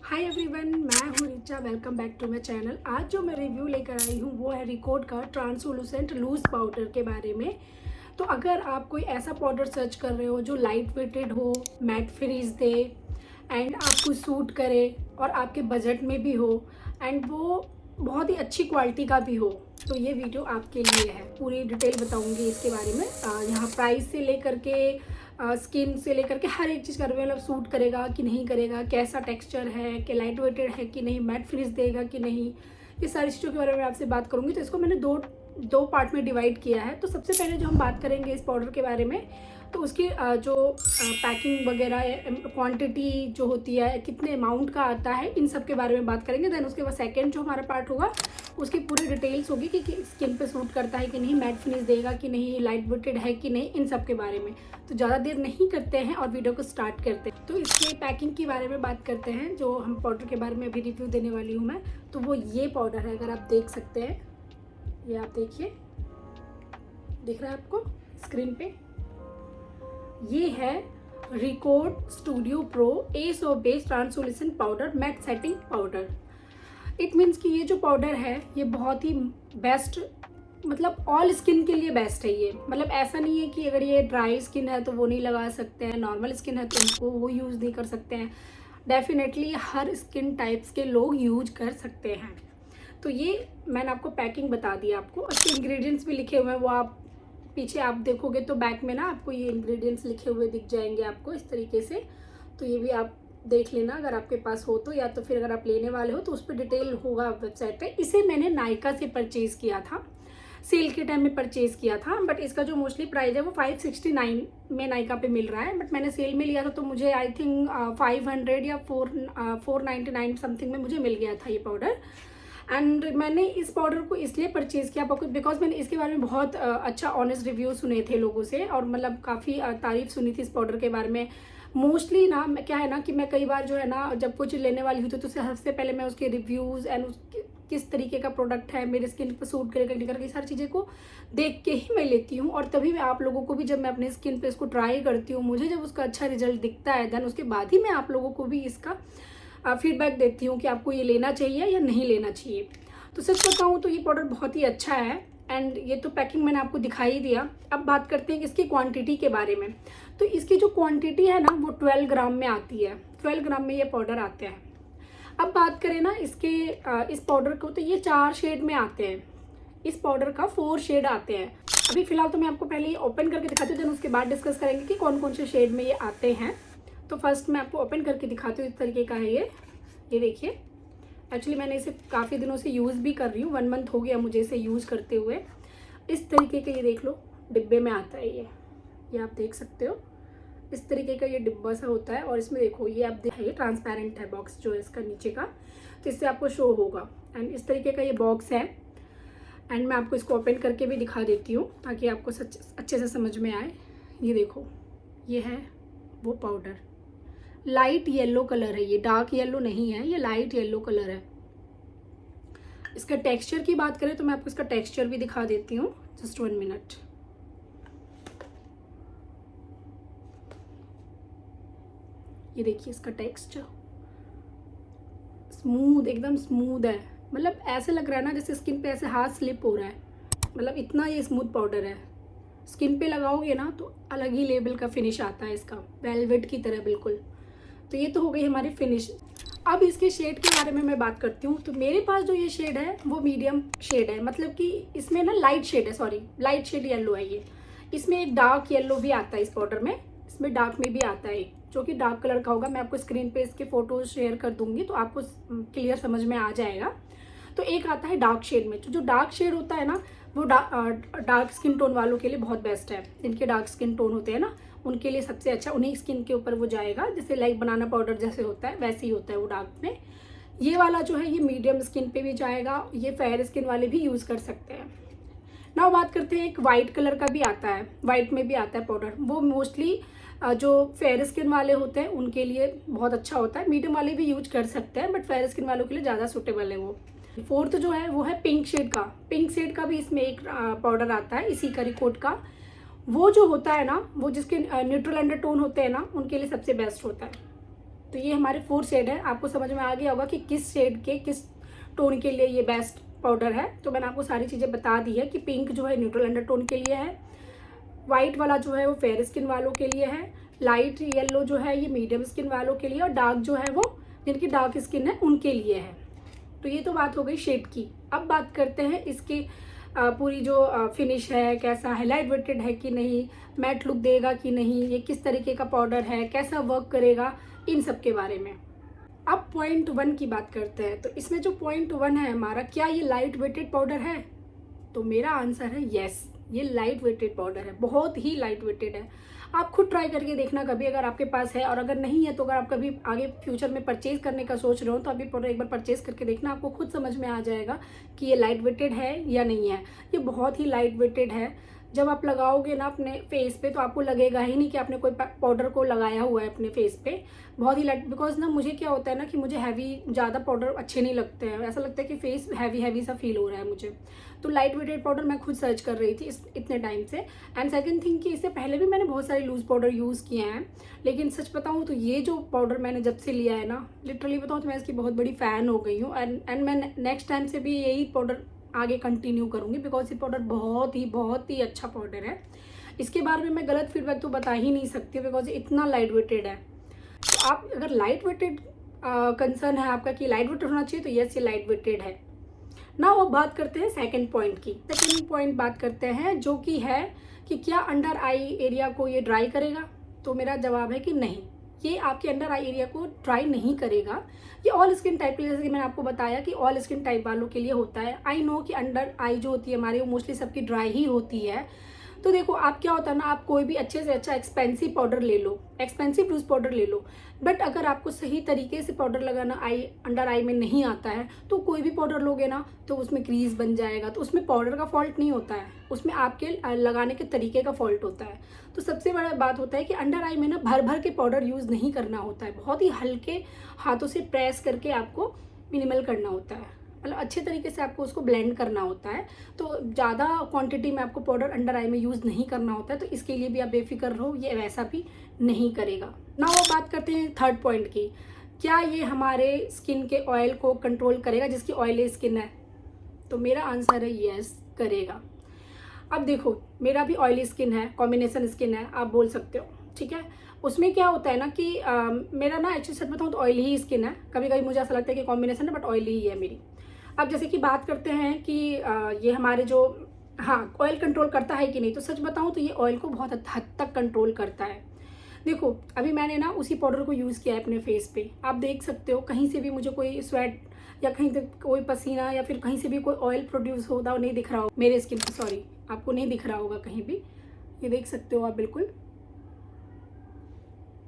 हाय everyone, मैं हूँ Richa. Welcome back to my channel. आज जो मैं रिव्यू लेकर आई हूँ वो है रिकोड का ट्रांसलूसेंट लूज पाउडर के बारे में। तो अगर आप कोई ऐसा पाउडर सर्च कर रहे हो जो लाइट वेटेड हो, मैट फिनिश दे एंड आपको सूट करे और आपके बजट में भी हो एंड वो बहुत ही अच्छी क्वालिटी का भी हो, तो ये वीडियो आपके लिए है। पूरी डिटेल बताऊंगी इसके बारे में। यहाँ प्राइस से लेकर के स्किन से लेकर के हर एक चीज़ का मतलब सूट करेगा कि नहीं करेगा, कैसा टेक्सचर है, कि लाइट वेटेड है कि नहीं, मैट फिनिश देगा कि नहीं, ये सारी चीज़ों के बारे में आपसे बात करूंगी। तो इसको मैंने दो पार्ट में डिवाइड किया है। तो सबसे पहले जो हम बात करेंगे इस पाउडर के बारे में, तो उसकी जो पैकिंग वगैरह, क्वांटिटी जो होती है, कितने अमाउंट का आता है, इन सब के बारे में बात करेंगे। देन उसके बाद सेकंड जो हमारा पार्ट होगा उसकी पूरी डिटेल्स होगी कि स्किन पे सूट करता है कि नहीं, मैट फिनिश देगा कि नहीं, लाइट वेटेड है कि नहीं, इन सब के बारे में। तो ज़्यादा देर नहीं करते हैं और वीडियो को स्टार्ट करते हैं। तो इसके पैकिंग के बारे में बात करते हैं। जो हम पाउडर के बारे में अभी रिव्यू देने वाली हूँ मैं, तो वो ये पाउडर है। अगर आप देख सकते हैं, ये आप देखिए, दिख रहा है आपको स्क्रीन पे, ये है Recode studio pro S of base translucent powder matte setting powder. It means कि ये जो पाउडर है ये बहुत ही बेस्ट, मतलब ऑल स्किन के लिए बेस्ट है ये। मतलब ऐसा नहीं है कि अगर ये ड्राई स्किन है तो वो नहीं लगा सकते हैं, नॉर्मल स्किन है तो उनको वो यूज़ नहीं कर सकते हैं। डेफिनेटली हर स्किन टाइप्स के लोग यूज कर सकते हैं। तो ये मैंने आपको पैकिंग बता दी आपको। इसके इंग्रेडिएंट्स भी लिखे हुए हैं, वो आप पीछे आप देखोगे तो बैक में ना आपको ये इंग्रेडिएंट्स लिखे हुए दिख जाएंगे आपको इस तरीके से। तो ये भी आप देख लेना अगर आपके पास हो तो, या तो फिर अगर आप लेने वाले हो तो उस पर डिटेल होगा वेबसाइट पे। इसे मैंने नायका से परचेज़ किया था, सेल के टाइम में परचेज़ किया था। बट इसका जो मोस्टली प्राइस है वो 569 में नायका पे मिल रहा है। बट मैंने सेल में लिया था तो मुझे आई थिंक 500 या 499 समथिंग में मुझे मिल गया था ये पाउडर। एंड मैंने इस पाउडर को इसलिए परचेज़ किया बिकॉज मैंने इसके बारे में बहुत अच्छा ऑनेस्ट रिव्यू सुने थे लोगों से, और मतलब काफ़ी तारीफ सुनी थी इस पाउडर के बारे में। मोस्टली ना क्या है ना कि मैं कई बार जो है ना, जब कुछ लेने वाली हूँ तो सबसे पहले मैं उसके रिव्यूज़ एंड उसके किस तरीके का प्रोडक्ट है, मेरे स्किन पर सूट करेगा नहीं करेगा, सारी चीज़ें को देख के ही मैं लेती हूँ। और तभी मैं आप लोगों को भी, जब मैं अपने स्किन पे इसको ट्राई करती हूँ, मुझे जब उसका अच्छा रिजल्ट दिखता है देन उसके बाद ही मैं आप लोगों को भी इसका फीडबैक देती हूँ कि आपको ये लेना चाहिए या नहीं लेना चाहिए। तो सच बताऊँ तो ये पाउडर बहुत ही अच्छा है। एंड ये तो पैकिंग मैंने आपको दिखाई दिया। अब बात करते हैं इसकी क्वांटिटी के बारे में। तो इसकी जो क्वांटिटी है ना वो 12 ग्राम में आती है। 12 ग्राम में ये पाउडर आते हैं। अब बात करें ना इसके इस पाउडर को, तो ये 4 शेड में आते हैं। इस पाउडर का 4 शेड आते हैं। अभी फिलहाल तो मैं आपको पहले ये ओपन करके दिखाती हूँ, देन उसके बाद डिस्कस करेंगे कि कौन कौन से शेड में ये आते हैं। तो फर्स्ट मैं आपको ओपन करके दिखाती हूँ। इस तरीके का है ये देखिए। एक्चुअली मैंने इसे काफ़ी दिनों से यूज़ भी कर रही हूँ, 1 मंथ हो गया मुझे इसे यूज़ करते हुए। इस तरीके का ये देख लो डिब्बे में आता है ये आप देख सकते हो। इस तरीके का ये डिब्बा सा होता है, और इसमें देखो ये आप देखिए ट्रांसपेरेंट है बॉक्स जो है इसका नीचे का, तो इससे आपको शो होगा। एंड इस तरीके का ये बॉक्स है। एंड मैं आपको इसको ओपन करके भी दिखा देती हूँ ताकि आपको अच्छे से समझ में आए। ये देखो, ये है वो पाउडर। लाइट येलो कलर है ये, डार्क येलो नहीं है, ये लाइट येलो कलर है। इसका टेक्सचर की बात करें तो मैं आपको इसका टेक्सचर भी दिखा देती हूँ, जस्ट 1 मिनट। ये देखिए इसका टेक्सचर स्मूथ, एकदम स्मूथ है। मतलब ऐसे लग रहा है ना जैसे स्किन पे ऐसे हाथ स्लिप हो रहा है, मतलब इतना ये स्मूथ पाउडर है। स्किन पे लगाओगे ना तो अलग ही लेवल का फिनिश आता है इसका, वेलवेट की तरह बिल्कुल। तो ये तो हो गई हमारी फिनिश। अब इसके शेड के बारे में मैं बात करती हूँ। तो मेरे पास जो ये शेड है वो मीडियम शेड है, मतलब कि इसमें ना लाइट शेड है, सॉरी लाइट शेड येलो है ये। इसमें एक डार्क येलो भी आता है इस पाउडर में, इसमें डार्क में भी आता है एक जो कि डार्क कलर का होगा। मैं आपको स्क्रीन पे इसके फोटोज शेयर कर दूंगी तो आपको क्लियर समझ में आ जाएगा। तो एक आता है डार्क शेड में। जो डार्क शेड होता है ना वो डार्क स्किन टोन वालों के लिए बहुत बेस्ट है। जिनके डार्क स्किन टोन होते हैं ना उनके लिए सबसे अच्छा, उन्हीं स्किन के ऊपर वो जाएगा। जैसे लाइक बनाना पाउडर जैसे होता है वैसे ही होता है वो डार्क में। ये वाला जो है ये मीडियम स्किन पे भी जाएगा, ये फेयर स्किन वाले भी यूज़ कर सकते हैं। नाउ बात करते हैं, एक वाइट कलर का भी आता है, वाइट में भी आता है पाउडर। वो मोस्टली जो फेयर स्किन वाले होते हैं उनके लिए बहुत अच्छा होता है। मीडियम वाले भी यूज कर सकते हैं बट फेयर स्किन वालों के लिए ज़्यादा सूटेबल है वो। फोर्थ जो है वो है पिंक शेड का। पिंक शेड का भी इसमें एक पाउडर आता है इसी का, रिकोड का। वो जो होता है ना, वो जिसके न्यूट्रल अंडरटोन होते हैं ना उनके लिए सबसे बेस्ट होता है। तो ये हमारे 4 शेड है। आपको समझ में आ गया होगा कि किस शेड के किस टोन के लिए ये बेस्ट पाउडर है। तो मैंने आपको सारी चीज़ें बता दी है कि पिंक जो है न्यूट्रल अंडरटोन के लिए है, वाइट वाला जो है वो फेयर स्किन वालों के लिए है, लाइट येलो जो है ये मीडियम स्किन वालों के लिए, और डार्क जो है वो जिनकी डार्क स्किन है उनके लिए है। तो ये तो बात हो गई शेड की। अब बात करते हैं इसकी पूरी जो फिनिश है, कैसा है, लाइट वेटेड है कि नहीं, मैट लुक देगा कि नहीं, ये किस तरीके का पाउडर है, कैसा वर्क करेगा, इन सब के बारे में। अब पॉइंट 1 की बात करते हैं। तो इसमें जो पॉइंट 1 है हमारा, क्या ये लाइट वेटेड पाउडर है? तो मेरा आंसर है यस, ये लाइट वेटेड पाउडर है, बहुत ही लाइट वेटेड है। आप खुद ट्राई करके देखना कभी, अगर आपके पास है, और अगर नहीं है तो अगर आप कभी आगे फ्यूचर में परचेज करने का सोच रहे हो तो अभी पाउडर एक बार परचेज करके देखना, आपको खुद समझ में आ जाएगा कि ये लाइट वेटेड है या नहीं है। ये बहुत ही लाइट वेटेड है। जब आप लगाओगे ना अपने फेस पे तो आपको लगेगा ही नहीं कि आपने कोई पाउडर को लगाया हुआ है अपने फेस पे। बहुत ही लाइट, बिकॉज ना मुझे क्या होता है ना कि मुझे हैवी ज़्यादा पाउडर अच्छे नहीं लगते हैं, ऐसा लगता है कि फेस हैवी हैवी सा फील हो रहा है मुझे। तो लाइट वेटेड पाउडर मैं खुद सर्च कर रही थी इतने टाइम से। एंड सेकंड थिंग कि इससे पहले भी मैंने बहुत सारे लूज पाउडर यूज़ किए हैं, लेकिन सच बताऊँ तो ये जो पाउडर मैंने जब से लिया है ना, लिटरली बताऊँ तो मैं इसकी बहुत बड़ी फ़ैन हो गई हूँ। एंड मैं नेक्स्ट टाइम से भी यही पाउडर आगे कंटिन्यू करूँगी, बिकॉज ये पाउडर बहुत ही अच्छा पाउडर है। इसके बारे में मैं गलत फीडबैक तो बता ही नहीं सकती, बिकॉज इतना लाइट वेटेड है। तो आप अगर लाइट वेटेड कंसर्न है आपका कि लाइट वेटेड होना चाहिए, तो यस ये लाइट वेटेड है। नाउ अब बात करते हैं सेकंड पॉइंट की। सेकंड पॉइंट बात करते हैं जो कि है कि क्या अंडर आई एरिया को ये ड्राई करेगा? तो मेरा जवाब है कि नहीं, ये आपके अंडर आई एरिया को ड्राई नहीं करेगा। ये ऑल स्किन टाइप के लिए, जैसे कि मैंने आपको बताया कि ऑल स्किन टाइप वालों के लिए होता है। आई नो कि अंडर आई जो होती है हमारी वो मोस्टली सबकी ड्राई ही होती है। तो देखो आप क्या होता है ना, आप कोई भी अच्छे से अच्छा एक्सपेंसिव पाउडर ले लो, एक्सपेंसिव लूज पाउडर ले लो, बट अगर आपको सही तरीके से पाउडर लगाना अंडर आई में नहीं आता है तो कोई भी पाउडर लोगे ना तो उसमें क्रीज बन जाएगा। तो उसमें पाउडर का फॉल्ट नहीं होता है, उसमें आपके लगाने के तरीके का फॉल्ट होता है। तो सबसे बड़ा बात होता है कि अंडर आई में ना भर भर के पाउडर यूज़ नहीं करना होता है, बहुत ही हल्के हाथों से प्रेस करके आपको मिनिमल करना होता है, मतलब अच्छे तरीके से आपको उसको ब्लेंड करना होता है। तो ज़्यादा क्वांटिटी में आपको पाउडर अंडर आई में यूज़ नहीं करना होता है। तो इसके लिए भी आप बेफिक्र रहो, ये वैसा भी नहीं करेगा। ना वो बात करते हैं थर्ड पॉइंट की, क्या ये हमारे स्किन के ऑयल को कंट्रोल करेगा जिसकी ऑयली स्किन है? तो मेरा आंसर है यस करेगा। अब देखो मेरा भी ऑयली स्किन है, कॉम्बिनेशन स्किन है आप बोल सकते हो, ठीक है। उसमें क्या होता है ना कि मेरा ना एक्चुअली सच बताऊँ तो ऑयली ही स्किन है। कभी कभी मुझे ऐसा लगता है कि कॉम्बिनेशन है बट ऑयली ही है मेरी। अब जैसे कि बात करते हैं कि ये हमारे जो ऑयल कंट्रोल करता है कि नहीं, तो सच बताऊं तो ये ऑयल को बहुत हद तक कंट्रोल करता है। देखो अभी मैंने ना उसी पाउडर को यूज़ किया है अपने फेस पे, आप देख सकते हो कहीं से भी मुझे कोई स्वेट या कहीं से कोई पसीना या फिर कहीं से भी कोई ऑयल प्रोड्यूस होता नहीं दिख रहा हो मेरे स्किन पे, सॉरी आपको नहीं दिख रहा होगा कहीं भी, ये देख सकते हो आप बिल्कुल।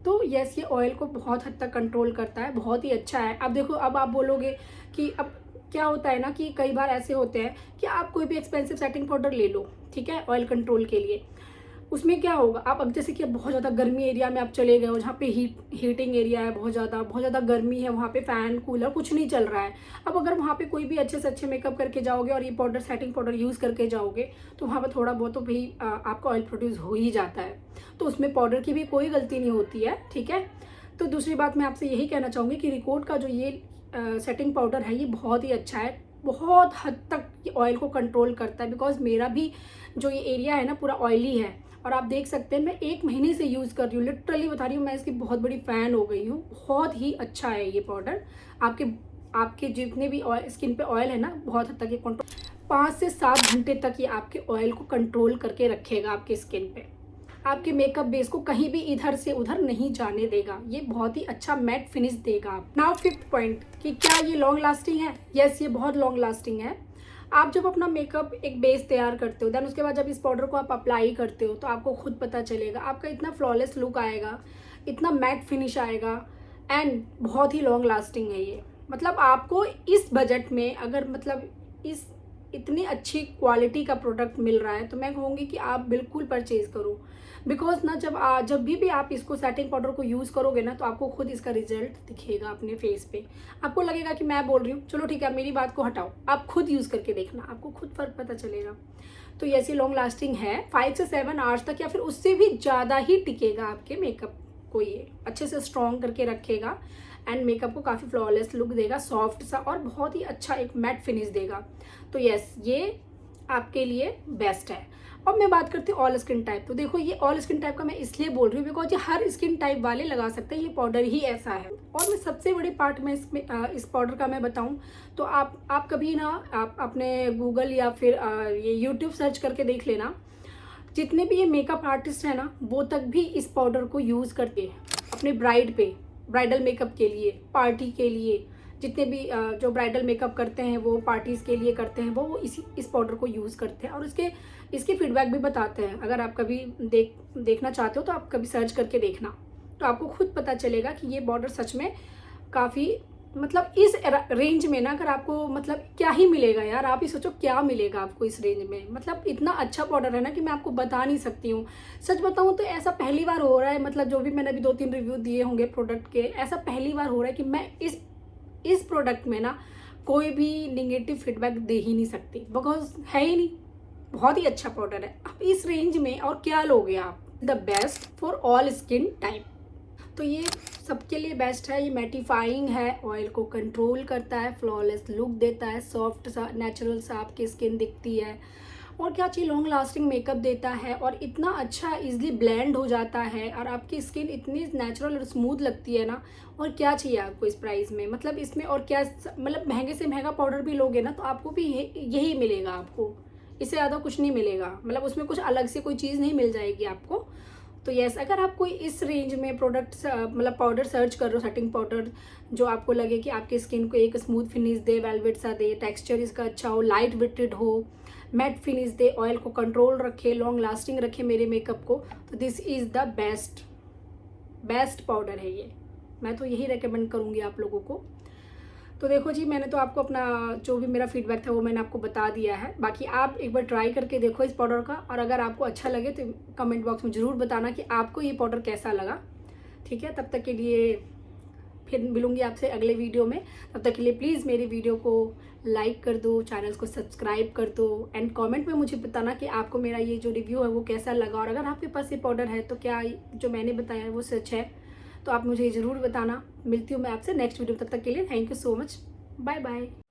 तो यस ये ऑयल को बहुत हद तक कंट्रोल करता है, बहुत ही अच्छा है। अब देखो अब आप बोलोगे कि अब क्या होता है ना कि कई बार ऐसे होते हैं कि आप कोई भी एक्सपेंसिव सेटिंग पाउडर ले लो, ठीक है, ऑयल कंट्रोल के लिए। उसमें क्या होगा, आप अब जैसे कि बहुत ज़्यादा गर्मी एरिया में आप चले गए हो जहाँ पे हीटिंग एरिया है, बहुत ज़्यादा गर्मी है, वहाँ पे फ़ैन कूलर कुछ नहीं चल रहा है। अब अगर वहाँ पे कोई भी अच्छे से अच्छे मेकअप करके जाओगे और ये पाउडर सेटिंग पाउडर यूज़ करके जाओगे तो वहाँ पर थोड़ा बहुत तो भाई आपका ऑयल प्रोड्यूस हो ही जाता है। तो उसमें पाउडर की भी कोई गलती नहीं होती है, ठीक है। तो दूसरी बात मैं आपसे यही कहना चाहूँगी कि रिकॉर्ड का जो ये सेटिंग पाउडर है ये बहुत ही अच्छा है, बहुत हद तक ये ऑयल को कंट्रोल करता है। बिकॉज मेरा भी जो ये एरिया है ना पूरा ऑयली है और आप देख सकते हैं मैं 1 महीने से यूज़ कर रही हूँ, लिटरली बता रही हूँ, मैं इसकी बहुत बड़ी फ़ैन हो गई हूँ। बहुत ही अच्छा है ये पाउडर, आपके जितने भी स्किन पे ऑयल है ना बहुत हद तक ये कंट्रोल 5 से 7 घंटे तक ये आपके ऑयल को कंट्रोल करके रखेगा आपके स्किन पे, आपके मेकअप बेस को कहीं भी इधर से उधर नहीं जाने देगा। ये बहुत ही अच्छा मैट फिनिश देगा आप। नाउ फिफ्थ पॉइंट कि क्या ये लॉन्ग लास्टिंग है? यस ये बहुत लॉन्ग लास्टिंग है। आप जब अपना मेकअप एक बेस तैयार करते हो देन उसके बाद जब इस पाउडर को आप अप्लाई करते हो तो आपको खुद पता चलेगा, आपका इतना फ्लॉलेस लुक आएगा, इतना मैट फिनिश आएगा एंड बहुत ही लॉन्ग लास्टिंग है ये। मतलब आपको इस बजट में अगर मतलब इस इतनी अच्छी क्वालिटी का प्रोडक्ट मिल रहा है तो मैं कहूँगी कि आप बिल्कुल परचेज़ करो। बिकॉज ना जब भी आप इसको सेटिंग पाउडर को यूज़ करोगे ना तो आपको खुद इसका रिजल्ट दिखेगा अपने फेस पे। आपको लगेगा कि मैं बोल रही हूँ, चलो ठीक है मेरी बात को हटाओ, आप खुद यूज़ करके देखना, आपको खुद फर्क पता चलेगा। तो ये ऐसी लॉन्ग लास्टिंग है, 5 से 7 आवर्स तक या फिर उससे भी ज़्यादा ही टिकेगा आपके मेकअप को ये अच्छे से स्ट्रॉन्ग करके रखेगा एंड मेकअप को काफ़ी फ्लॉलेस लुक देगा, सॉफ्ट सा और बहुत ही अच्छा एक मैट फिनिश देगा। तो यस, ये आपके लिए बेस्ट है। अब मैं बात करती हूँ ऑल स्किन टाइप। तो देखो, ये ऑल स्किन टाइप का मैं इसलिए बोल रही हूँ बिकॉज ये हर स्किन टाइप वाले लगा सकते हैं, ये पाउडर ही ऐसा है। और मैं सबसे बड़ी पार्ट में इसमें इस पाउडर का मैं बताऊँ तो आप कभी ना आप अपने गूगल या फिर ये यूट्यूब सर्च करके देख लेना, जितने भी ये मेकअप आर्टिस्ट हैं ना वो तक भी इस पाउडर को यूज़ करते हैं अपने ब्राइडल मेकअप के लिए, पार्टी के लिए। जितने भी जो ब्राइडल मेकअप करते हैं वो पार्टीज़ के लिए करते हैं, वो इस पाउडर को यूज़ करते हैं और इसके फीडबैक भी बताते हैं। अगर आप कभी देखना चाहते हो तो आप कभी सर्च करके देखना, तो आपको खुद पता चलेगा कि ये पाउडर सच में काफ़ी मतलब इस रेंज में ना, अगर आपको मतलब क्या ही मिलेगा यार, आप ही सोचो क्या मिलेगा आपको इस रेंज में। मतलब इतना अच्छा पाउडर है ना कि मैं आपको बता नहीं सकती हूँ। सच बताऊँ तो ऐसा पहली बार हो रहा है, मतलब जो भी मैंने अभी 2-3 रिव्यू दिए होंगे प्रोडक्ट के, ऐसा पहली बार हो रहा है कि मैं इस प्रोडक्ट में ना कोई भी निगेटिव फीडबैक दे ही नहीं सकती, बिकॉज है ही नहीं, बहुत ही अच्छा पाउडर है। अब इस रेंज में और क्या लोगे आप, the best for all skin type. तो ये सबके लिए बेस्ट है। ये मैटिफाइंग है, ऑयल को कंट्रोल करता है, फ्लॉलेस लुक देता है, सॉफ्ट सा नेचुरल सा आपकी स्किन दिखती है, और क्या चाहिए, लॉन्ग लास्टिंग मेकअप देता है और इतना अच्छा इजीली ब्लेंड हो जाता है और आपकी स्किन इतनी नेचुरल और स्मूथ लगती है ना। और क्या चाहिए आपको इस प्राइस में, मतलब इसमें और क्या, मतलब महंगे से महंगा पाउडर भी लोगे ना तो आपको भी यही मिलेगा, आपको इससे ज़्यादा कुछ नहीं मिलेगा, मतलब उसमें कुछ अलग से कोई चीज़ नहीं मिल जाएगी आपको। तो यस, अगर आप कोई इस रेंज में प्रोडक्ट मतलब पाउडर सर्च कर रहे हो, सेटिंग पाउडर जो आपको लगे कि आपकी स्किन को एक स्मूथ फिनिश दे, वेलवेट सा दे, टेक्सचर इसका अच्छा हो, लाइट वेटेड हो, मैट फिनिश दे, ऑयल को कंट्रोल रखे, लॉन्ग लास्टिंग रखे मेरे मेकअप को, तो this is the best powder है ये। मैं तो यही रेकमेंड करूँगी आप लोगों को। तो देखो जी, मैंने तो आपको अपना जो भी मेरा फीडबैक था वो मैंने आपको बता दिया है। बाकी आप एक बार ट्राई करके देखो इस पाउडर का, और अगर आपको अच्छा लगे तो कमेंट बॉक्स में ज़रूर बताना कि आपको ये पाउडर कैसा लगा। ठीक है, तब तक के लिए फिर मिलूंगी आपसे अगले वीडियो में। तब तक के लिए प्लीज़ मेरी वीडियो को लाइक कर दो, चैनल को सब्सक्राइब कर दो, एंड कमेंट में मुझे बताना कि आपको मेरा ये जो रिव्यू है वो कैसा लगा, और अगर आपके पास ये पाउडर है तो क्या जो मैंने बताया है वो सच है, तो आप मुझे ज़रूर बताना। मिलती हूँ मैं आपसे नेक्स्ट वीडियो, तब तक के लिए thank you so much, bye bye.